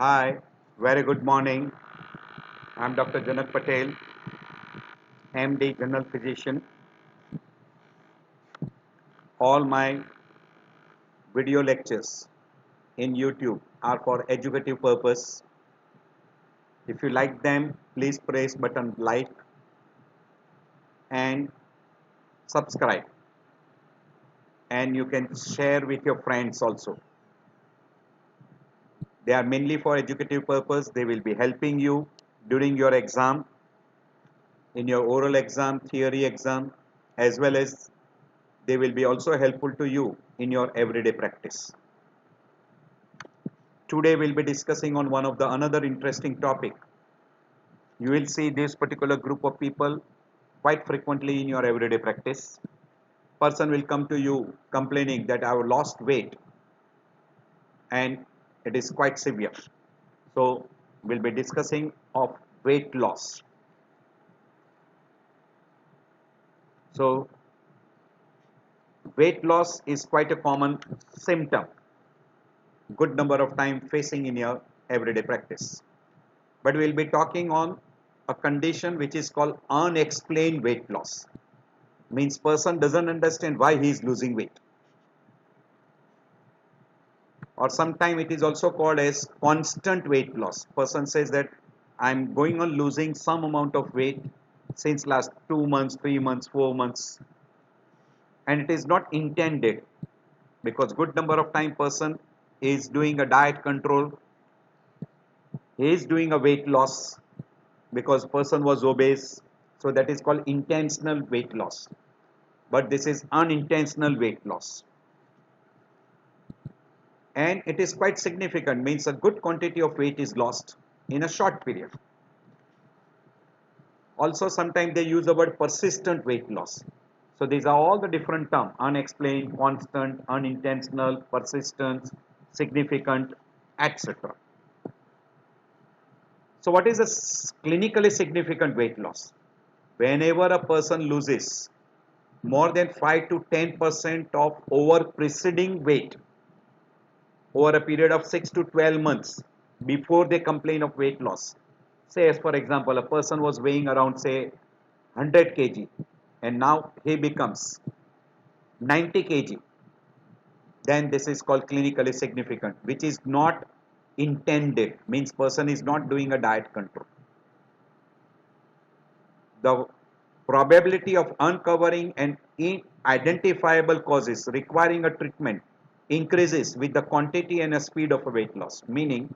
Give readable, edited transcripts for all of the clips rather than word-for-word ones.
Hi, very good morning. I'm Dr. Janak Patel, MD, General Physician. All my video lectures in YouTube are for educative purpose. If you like them, please press button like and subscribe. And you can share with your friends also. They are mainly for educative purpose. They will be helping you during your exam, in your oral exam, theory exam, as well as they will be also helpful to you in your everyday practice. Today we'll be discussing on one of the another interesting topic. You will see this particular group of people quite frequently in your everyday practice. Person will come to you complaining that I have lost weight and it is quite severe. So we'll be discussing of weight loss. So weight loss is quite a common symptom, good number of time facing in your everyday practice. But we'll be talking on a condition which is called unexplained weight loss. Means person doesn't understand why he is losing weight. Or sometimes it is also called as constant weight loss. Person says that I'm going on losing some amount of weight since last 2 months, 3 months, 4 months, and it is not intended, because good number of time person is doing a diet control, he is doing a weight loss because person was obese, so that is called intentional weight loss. But this is unintentional weight loss, and it is quite significant, means a good quantity of weight is lost in a short period. Also sometimes they use the word persistent weight loss. So these are all the different terms: unexplained, constant, unintentional, persistent, significant, etc. So what is a clinically significant weight loss? Whenever a person loses more than 5 to 10% of over preceding weight over a period of 6 to 12 months before they complain of weight loss. Say, as for example, a person was weighing around, say, 100 kg and now he becomes 90 kg, then this is called clinically significant, which is not intended, means person is not doing a diet control. The probability of uncovering an identifiable causes requiring a treatment increases with the quantity and speed of a weight loss. Meaning,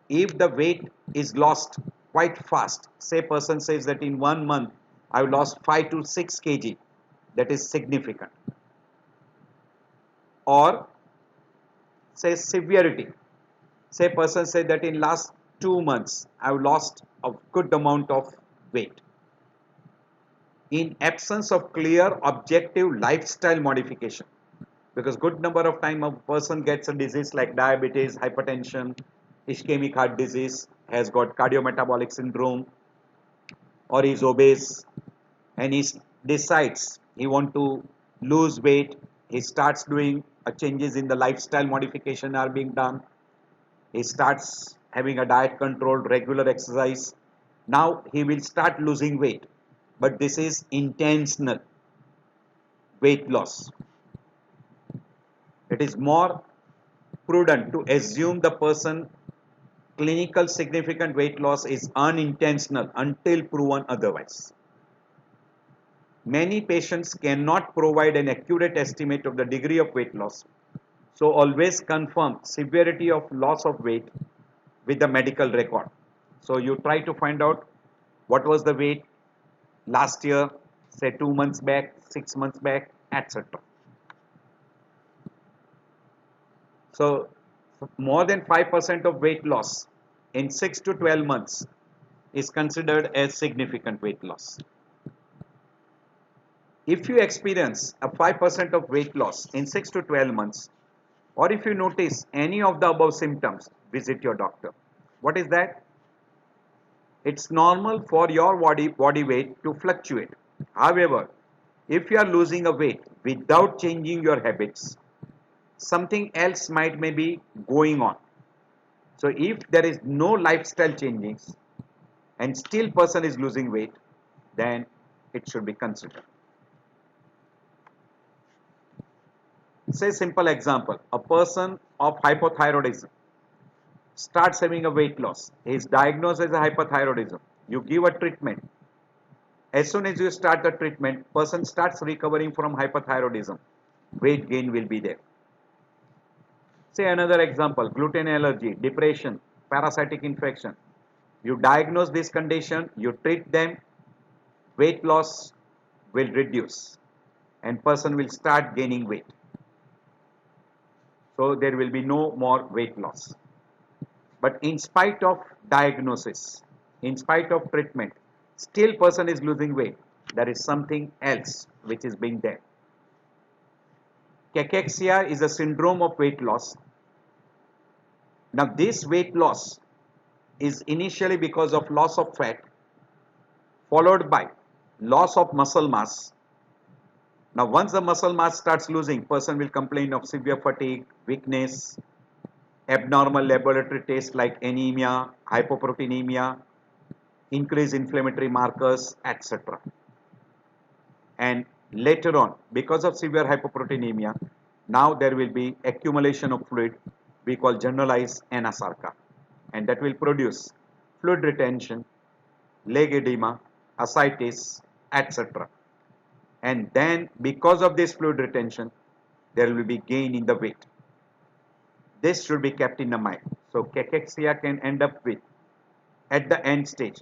if the weight is lost quite fast, say person says that in 1 month I've lost 5 to 6 kg, that is significant. Or say severity, say person say that in last 2 months I've lost a good amount of weight. In absence of clear objective lifestyle modification, because good number of time a person gets a disease like diabetes, hypertension, ischemic heart disease, has got cardiometabolic syndrome, or is obese, and he decides he want to lose weight, he starts doing changes in the lifestyle modification are being done, he starts having a diet control, regular exercise, now he will start losing weight, but this is intentional weight loss. It is more prudent to assume the person clinical significant weight loss is unintentional until proven otherwise. Many patients cannot provide an accurate estimate of the degree of weight loss, so always confirm severity of loss of weight with the medical record. So you try to find out what was the weight last year, say 2 months back, 6 months back, etc. So more than 5% of weight loss in 6 to 12 months is considered as significant weight loss. If you experience a 5% of weight loss in 6 to 12 months, or if you notice any of the above symptoms, visit your doctor. What is that? It's normal for your body weight to fluctuate. However, if you are losing a weight without changing your habits, something else might may be going on. So if there is no lifestyle changes and still person is losing weight, then it should be considered. Say simple example, a person of hypothyroidism starts having a weight loss. He is diagnosed as a hypothyroidism. You give a treatment. As soon as you start the treatment, person starts recovering from hypothyroidism. Weight gain will be there. Say another example, gluten allergy, depression, parasitic infection. You diagnose this condition, you treat them, weight loss will reduce and person will start gaining weight. So there will be no more weight loss. But in spite of diagnosis, in spite of treatment, still person is losing weight. There is something else which is being there. Cachexia is a syndrome of weight loss. Now this weight loss is initially because of loss of fat followed by loss of muscle mass. Now once the muscle mass starts losing, person will complain of severe fatigue, weakness, abnormal laboratory tests like anemia, hypoproteinemia, increased inflammatory markers, etc. And later on, because of severe hypoproteinemia, now there will be accumulation of fluid we call generalized anasarca, and that will produce fluid retention, leg edema, ascites, etc. And then because of this fluid retention, there will be gain in the weight. This should be kept in the mind. So cachexia can end up with, at the end stage,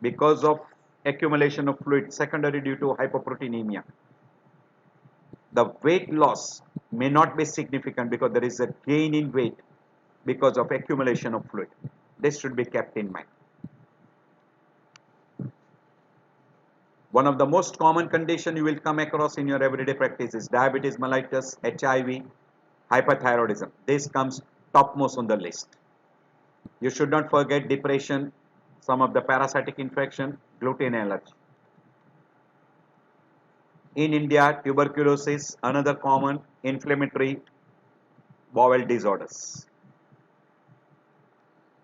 because of accumulation of fluid secondary due to hypoproteinemia, the weight loss may not be significant because there is a gain in weight because of accumulation of fluid. This should be kept in mind. One of the most common condition you will come across in your everyday practice is diabetes mellitus, HIV, hyperthyroidism. This comes topmost on the list. You should not forget depression, some of the parasitic infection, gluten allergy. In India, tuberculosis, another common inflammatory bowel disorders.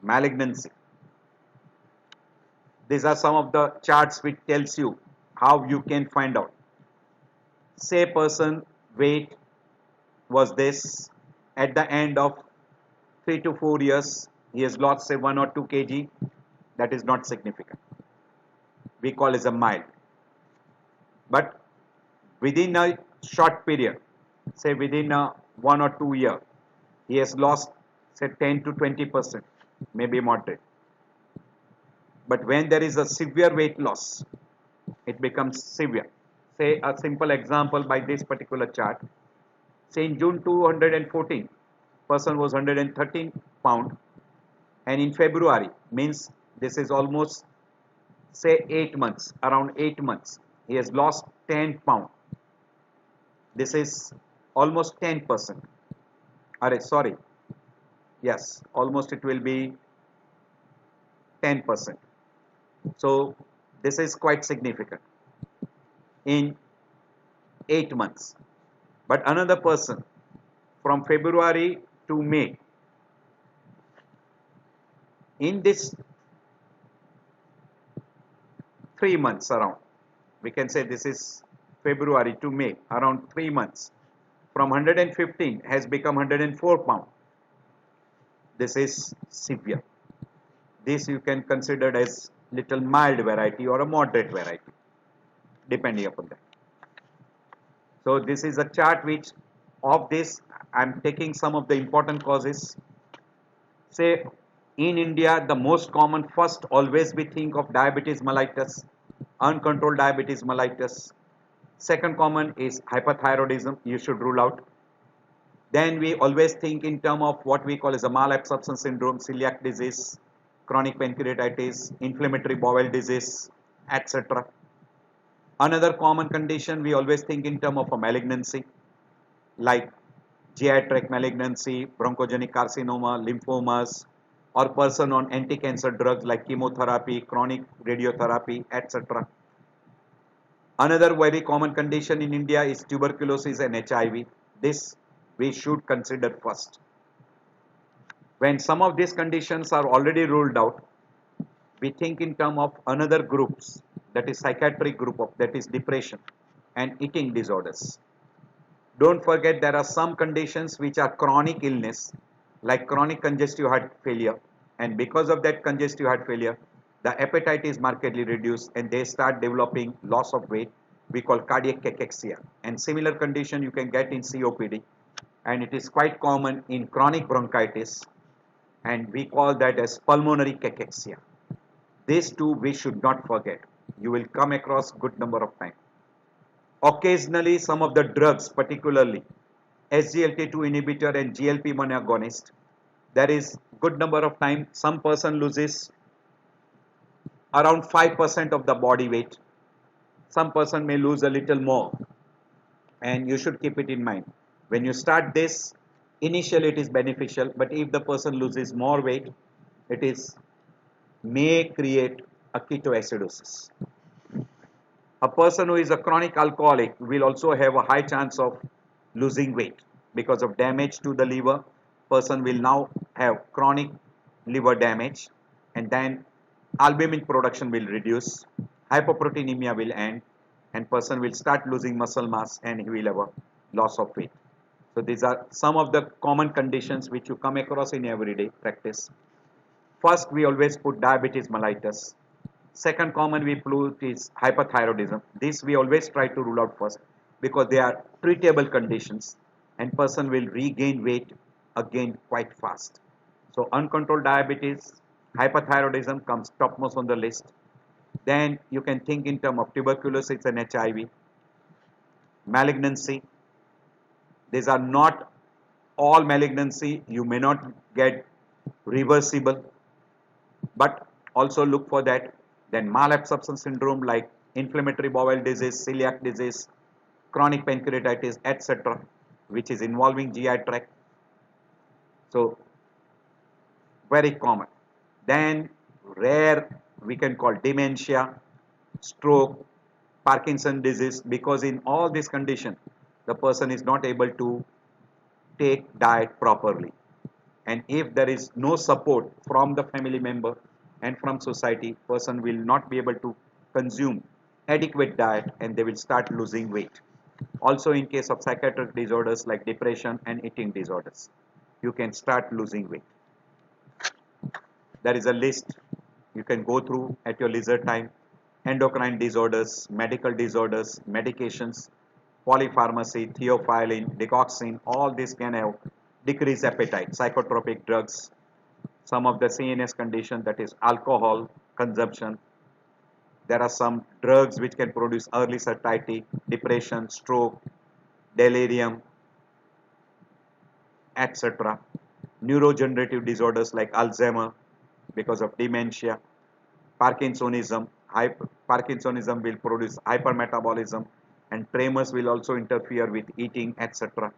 Malignancy. These are some of the charts which tells you how you can find out. Say person weight was this, at the end of 3 to 4 years, he has lost say 1 or 2 kg, that is not significant. We call it a mild. But within a short period, say within a 1 or 2 year, he has lost say 10 to 20%, maybe moderate. But when there is a severe weight loss, it becomes severe. Say a simple example by this particular chart. Say in June 2014, person was 113 pound, and in February, means this is almost say 8 months, around 8 months, he has lost 10 pound. This is almost 10%. Sorry, yes, almost it will be 10%. So this is quite significant in 8 months. But another person from February to May, in this 3 months around, we can say this is February to May, around 3 months, from 115 has become 104 pound. This is severe. This you can consider as little mild variety or a moderate variety, depending upon that. So this is a chart which of this I am taking some of the important causes. Say in India, the most common, first always we think of diabetes mellitus, uncontrolled diabetes mellitus. Second common is hyperthyroidism, you should rule out. Then we always think in terms of what we call as a malabsorption syndrome, celiac disease, chronic pancreatitis, inflammatory bowel disease, etc. Another common condition we always think in terms of a malignancy like GI tract malignancy, bronchogenic carcinoma, lymphomas, or person on anti-cancer drugs like chemotherapy, chronic radiotherapy, etc. Another very common condition in India is tuberculosis and HIV. This we should consider first. When some of these conditions are already ruled out, we think in terms of another groups, that is psychiatric group of, that is depression and eating disorders. Don't forget there are some conditions which are chronic illness like chronic congestive heart failure, and because of that congestive heart failure the appetite is markedly reduced and they start developing loss of weight, we call cardiac cachexia. And similar condition you can get in COPD, and it is quite common in chronic bronchitis, and we call that as pulmonary cachexia. These two we should not forget. You will come across good number of times. Occasionally, some of the drugs, particularly SGLT2 inhibitor and GLP-1 agonist, there is good number of time some person loses around 5% of the body weight. Some person may lose a little more, and you should keep it in mind. When you start this, initially it is beneficial, but if the person loses more weight, it is may create a ketoacidosis. A person who is a chronic alcoholic will also have a high chance of losing weight because of damage to the liver. Person will now have chronic liver damage, and then albumin production will reduce, hypoproteinemia will end, and person will start losing muscle mass and he will have a loss of weight. So these are some of the common conditions which you come across in everyday practice. First, we always put diabetes mellitus. Second common we put is hyperthyroidism. This we always try to rule out first because they are treatable conditions and person will regain weight again quite fast. So uncontrolled diabetes, hyperthyroidism comes topmost on the list. Then you can think in terms of tuberculosis and HIV, malignancy. These are not all malignancy. You may not get reversible, but also look for that. Then malabsorption syndrome like inflammatory bowel disease, celiac disease, chronic pancreatitis, etc., which is involving GI tract. So very common. Then rare we can call dementia, stroke, Parkinson disease, because in all these conditions the person is not able to take diet properly, and if there is no support from the family member and from society, person will not be able to consume adequate diet and they will start losing weight. Also in case of psychiatric disorders like depression and eating disorders, you can start losing weight. There is a list you can go through at your leisure time. Endocrine disorders, medical disorders, medications, polypharmacy, theophylline, digoxin, all these can have decreased appetite, psychotropic drugs, some of the CNS condition, that is alcohol consumption. There are some drugs which can produce early satiety, depression, stroke, delirium, etc. Neurodegenerative disorders like Alzheimer because of dementia, Parkinsonism. Parkinsonism will produce hypermetabolism, and tremors will also interfere with eating, etc.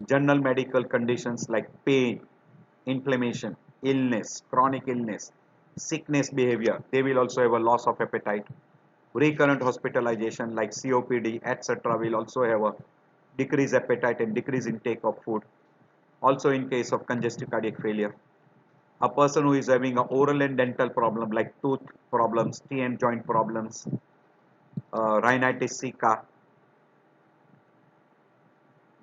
General medical conditions like pain, inflammation, illness, chronic illness, sickness behavior, they will also have a loss of appetite. Recurrent hospitalization like COPD, etc. will also have a decreased appetite and decreased intake of food. Also in case of congestive cardiac failure. A person who is having an oral and dental problem like tooth problems, teeth and joint problems, rhinitis sicca,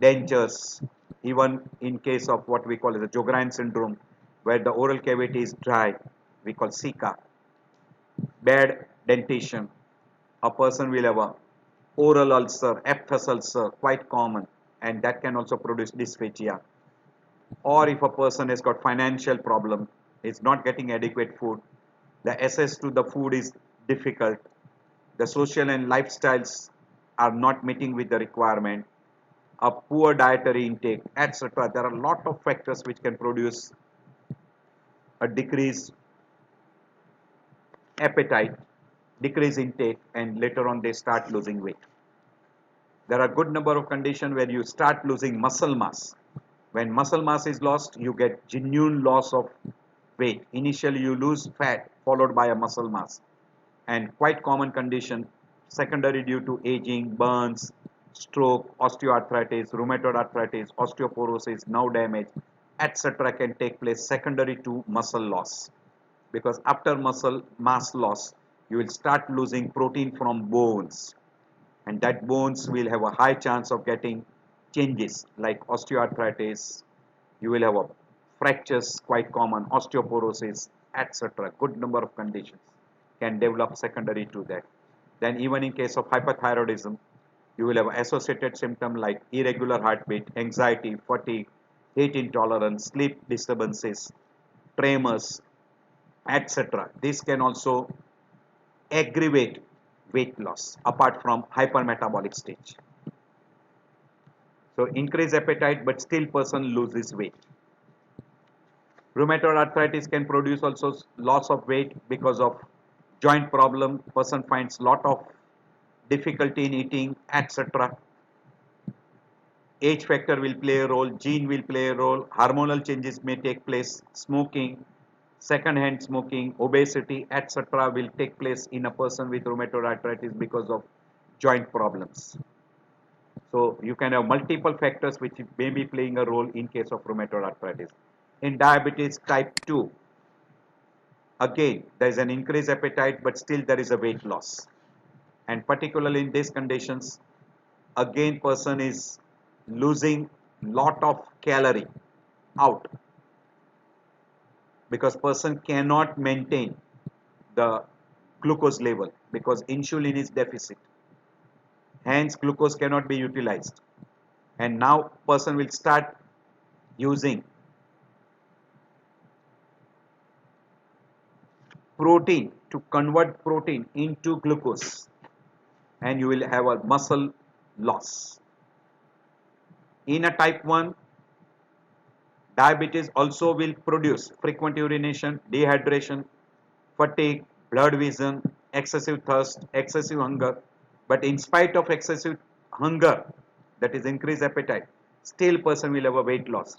dentures, even in case of what we call as a Sjogren syndrome, where the oral cavity is dry, we call sicca. Bad dentition, a person will have a oral ulcer, aphthous ulcer, quite common, and that can also produce dysphagia. Or if a person has got financial problem, is not getting adequate food, the access to the food is difficult, the social and lifestyles are not meeting with the requirement, a poor dietary intake, etc. There are a lot of factors which can produce a decreased appetite, decreased intake, and later on they start losing weight. There are good number of conditions where you start losing muscle mass. When muscle mass is lost, you get genuine loss of weight. Initially you lose fat followed by a muscle mass, and quite common condition secondary due to aging, burns, stroke, osteoarthritis, rheumatoid arthritis, osteoporosis, nerve damage, etc. can take place secondary to muscle loss, because after muscle mass loss you will start losing protein from bones, and that bones will have a high chance of getting changes like osteoarthritis. You will have a fractures, quite common, osteoporosis, etc. Good number of conditions can develop secondary to that. Then even in case of hyperthyroidism, you will have associated symptoms like irregular heartbeat, anxiety, fatigue, heat intolerance, sleep disturbances, tremors, etc. This can also aggravate weight loss apart from hypermetabolic stage. So increase appetite but still person loses weight. Rheumatoid arthritis can produce also loss of weight because of joint problem. Person finds lot of difficulty in eating, etc. Age factor will play a role, gene will play a role, hormonal changes may take place, smoking, second-hand smoking, obesity, etc. will take place in a person with rheumatoid arthritis because of joint problems. So you can have multiple factors which may be playing a role in case of rheumatoid arthritis. In diabetes type 2, again there is an increased appetite but still there is a weight loss. And particularly in these conditions, again person is losing lot of calorie out, because person cannot maintain the glucose level because insulin is deficit, hence glucose cannot be utilized, and now person will start using protein to convert protein into glucose, and you will have a muscle loss. In a type 1, diabetes also will produce frequent urination, dehydration, fatigue, blurred vision, excessive thirst, excessive hunger. But in spite of excessive hunger, that is increased appetite, still person will have a weight loss.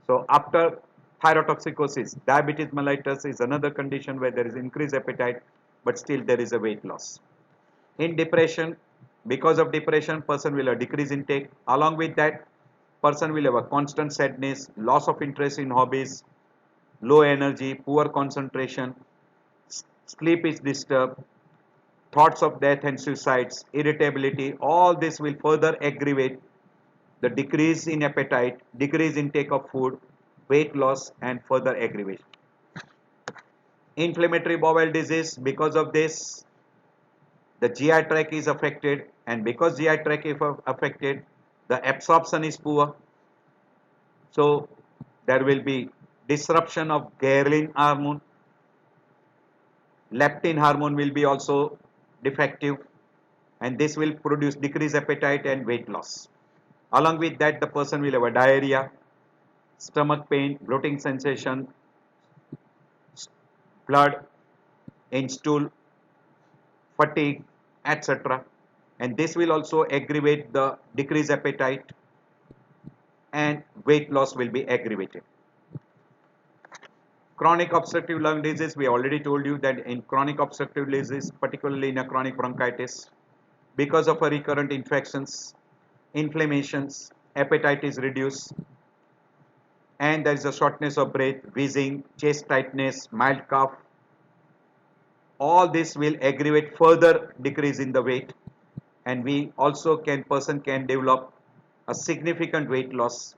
So after thyrotoxicosis, diabetes mellitus is another condition where there is increased appetite, but still there is a weight loss. In depression, because of depression, person will have decrease intake. Along with that, person will have a constant sadness, loss of interest in hobbies, low energy, poor concentration, sleep is disturbed, thoughts of death and suicides, irritability. All this will further aggravate the decrease in appetite, decrease intake of food, weight loss, and further aggravation. Inflammatory bowel disease, because of this the GI tract is affected, and because GI tract is affected, the absorption is poor. So there will be disruption of ghrelin hormone, leptin hormone will be also defective, and this will produce decreased appetite and weight loss. Along with that, the person will have a diarrhea, stomach pain, bloating sensation, blood in stool, fatigue, etc. And this will also aggravate the decreased appetite, and weight loss will be aggravated. Chronic obstructive lung disease, we already told you that in chronic obstructive disease, particularly in a chronic bronchitis, because of a recurrent infections, inflammations, appetite is reduced, and there is a shortness of breath, wheezing, chest tightness, mild cough. All this will aggravate further decrease in the weight, and we also person can develop a significant weight loss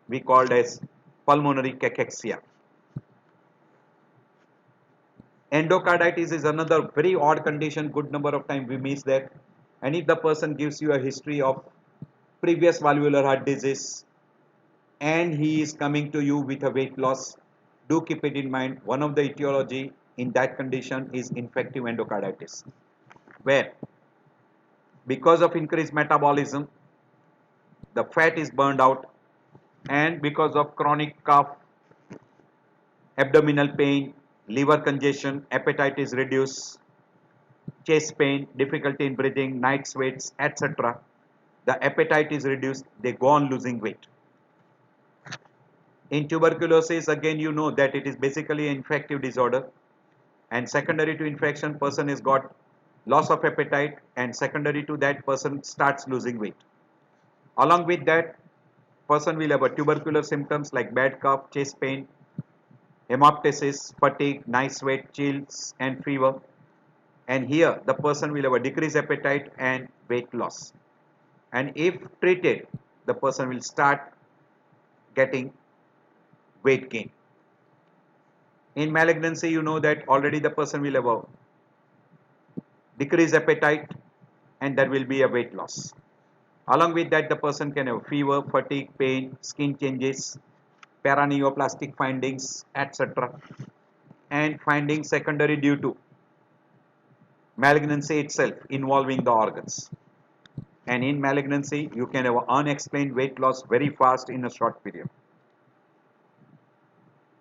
we called as pulmonary cachexia. Endocarditis is another very odd condition. Good number of times we miss that. And if the person gives you a history of previous valvular heart disease and he is coming to you with a weight loss, do keep it in mind. One of the etiology in that condition is infective endocarditis, where because of increased metabolism, the fat is burned out, and because of chronic cough, abdominal pain, liver congestion, appetite is reduced, chest pain, difficulty in breathing, night sweats, etc. The appetite is reduced, they go on losing weight. In tuberculosis, again you know that it is basically an infective disorder, and secondary to infection, person has got loss of appetite, and secondary to that person starts losing weight. Along with that, person will have a tubercular symptoms like bad cough, chest pain, hemoptysis, fatigue, night sweat, chills and fever. And here the person will have a decreased appetite and weight loss. And if treated, the person will start getting weight gain. In malignancy, you know that already the person will have a decreased appetite and there will be a weight loss. Along with that, the person can have fever, fatigue, pain, skin changes, paraneoplastic findings, etc. And findings secondary due to malignancy itself involving the organs. And in malignancy, you can have unexplained weight loss very fast in a short period.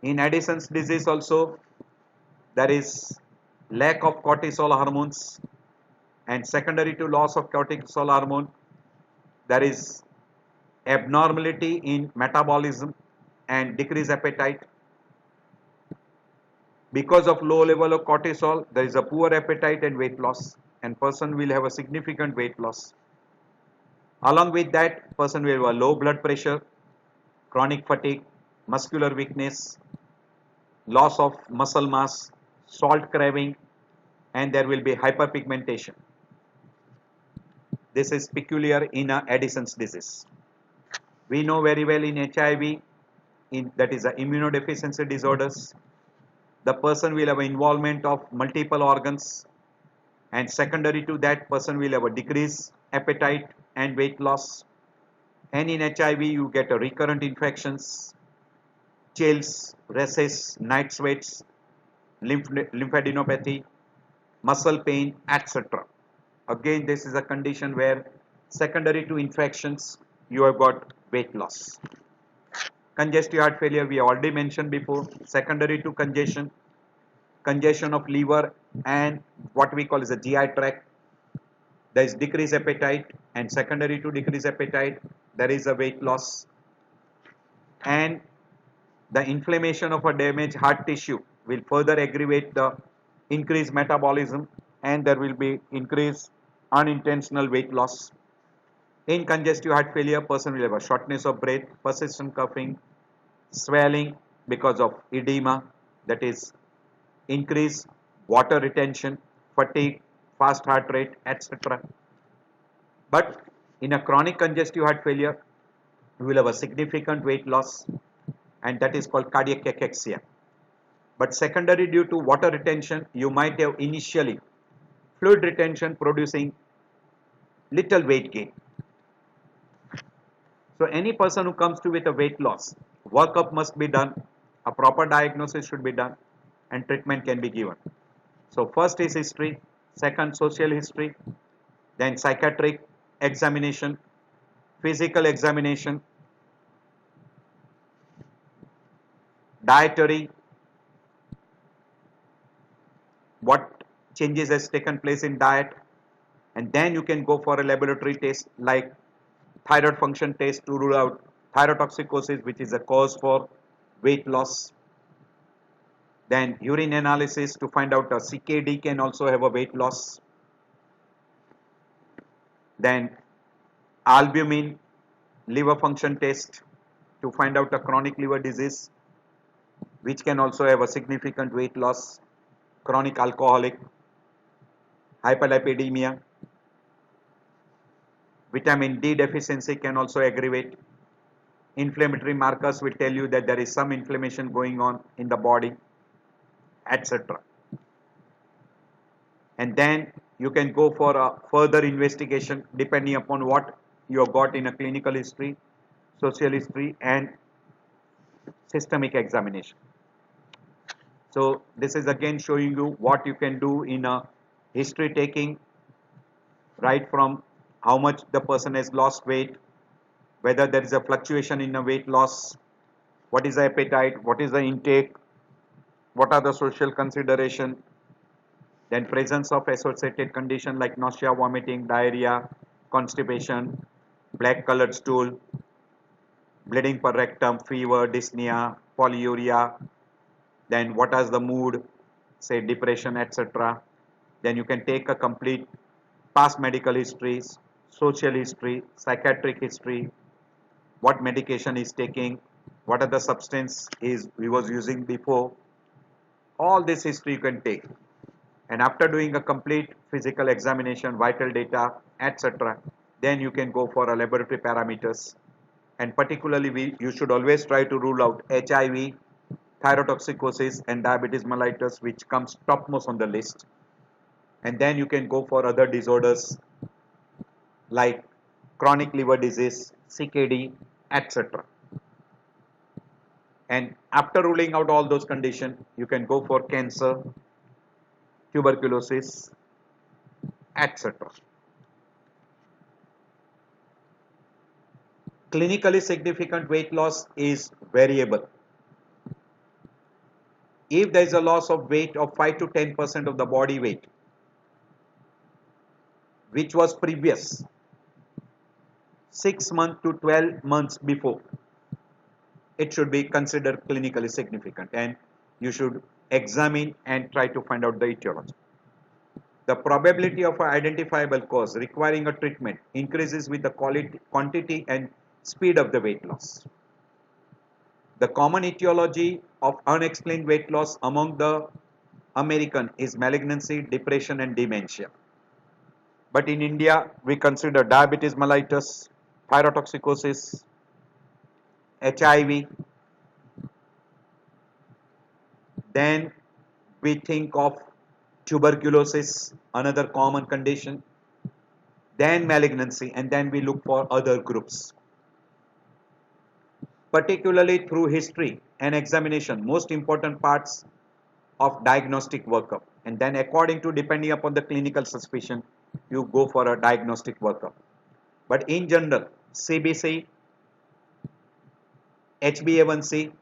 In Addison's disease also, there is lack of cortisol hormones, and secondary to loss of cortisol hormone, there is abnormality in metabolism and decreased appetite. Because of low level of cortisol, there is a poor appetite and weight loss, and person will have a significant weight loss. Along with that, person will have a low blood pressure, chronic fatigue, muscular weakness, loss of muscle mass, salt craving, and there will be hyperpigmentation. This is peculiar in Addison's disease. We know very well in HIV, that is immunodeficiency disorders, the person will have an involvement of multiple organs, and secondary to that, person will have a decreased appetite and weight loss. And in HIV, you get a recurrent infections, chills, rashes, night sweats, lymphadenopathy, muscle pain, etc. Again, this is a condition where secondary to infections, you have got weight loss. Congestive heart failure, we already mentioned before. Secondary to congestion, congestion of liver and what we call as a GI tract, there is decreased appetite, and secondary to decreased appetite, there is a weight loss. And the inflammation of a damaged heart tissue will further aggravate the increased metabolism, and there will be increased unintentional weight loss. In congestive heart failure, person will have a shortness of breath, persistent coughing, swelling because of edema, that is increased water retention, fatigue, fast heart rate, etc. But in a chronic congestive heart failure, you will have a significant weight loss, and that is called cardiac cachexia. But secondary due to water retention, you might have initially fluid retention producing little weight gain. So any person who comes to with a weight loss, workup must be done, a proper diagnosis should be done, and treatment can be given. So first is history, second social history, then psychiatric examination, physical examination, dietary, what changes has taken place in diet, and then you can go for a laboratory test like thyroid function test to rule out thyrotoxicosis, which is a cause for weight loss. Then urine analysis to find out a CKD can also have a weight loss. Then albumin liver function test to find out a chronic liver disease, which can also have a significant weight loss. Chronic alcoholic, hyperlipidemia, vitamin D deficiency can also aggravate. Inflammatory markers will tell you that there is some inflammation going on in the body, etc. And then you can go for a further investigation depending upon what you have got in a clinical history, social history, and systemic examination. So this is again showing you what you can do in a history taking, right from how much the person has lost weight, whether there is a fluctuation in a weight loss, what is the appetite, what is the intake, what are the social consideration, then presence of associated condition like nausea, vomiting, diarrhea, constipation, black colored stool, bleeding per rectum, fever, dyspnea, polyuria, then what is the mood, say depression, etc. Then you can take a complete past medical histories, social history, psychiatric history, what medication he's taking, what are the substance he was using before. All this history you can take. And after doing a complete physical examination, vital data, etc., then you can go for a laboratory parameters. And particularly, you should always try to rule out HIV, thyrotoxicosis, and diabetes mellitus, which comes topmost on the list. And then you can go for other disorders like chronic liver disease, CKD, etc. And after ruling out all those conditions, you can go for cancer, tuberculosis, etc. Clinically significant weight loss is variable. If there is a loss of weight of 5 to 10% of the body weight, which was previous 6 months to 12 months before, it should be considered clinically significant, and you should examine and try to find out the etiology. The probability of an identifiable cause requiring a treatment increases with the quantity and speed of the weight loss. The common etiology of unexplained weight loss among the American is malignancy, depression, and dementia. But in India, we consider diabetes mellitus, thyrotoxicosis, HIV. Then we think of tuberculosis, another common condition, then malignancy, and then we look for other groups. Particularly through history and examination, most important parts of diagnostic workup. And then according to, depending upon the clinical suspicion, you go for a diagnostic workup. But in general, CBC, HbA1c,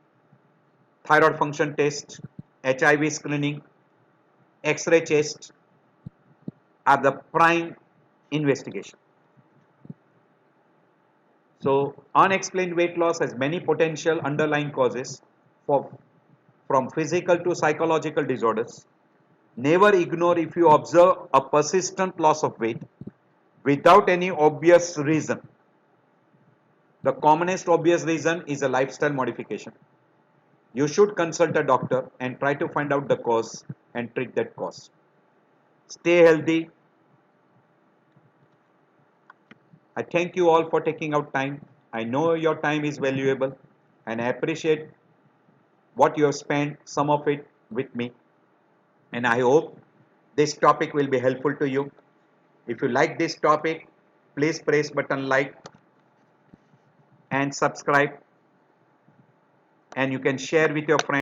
thyroid function test, HIV screening, X-ray chest are the prime investigation. So unexplained weight loss has many potential underlying causes from physical to psychological disorders. Never ignore if you observe a persistent loss of weight without any obvious reason. The commonest obvious reason is a lifestyle modification. You should consult a doctor and try to find out the cause and treat that cause. Stay healthy. I thank you all for taking out time. I know your time is valuable and I appreciate what you have spent, some of it with me. And I hope this topic will be helpful to you. If you like this topic, please press button like and subscribe, and you can share with your friends.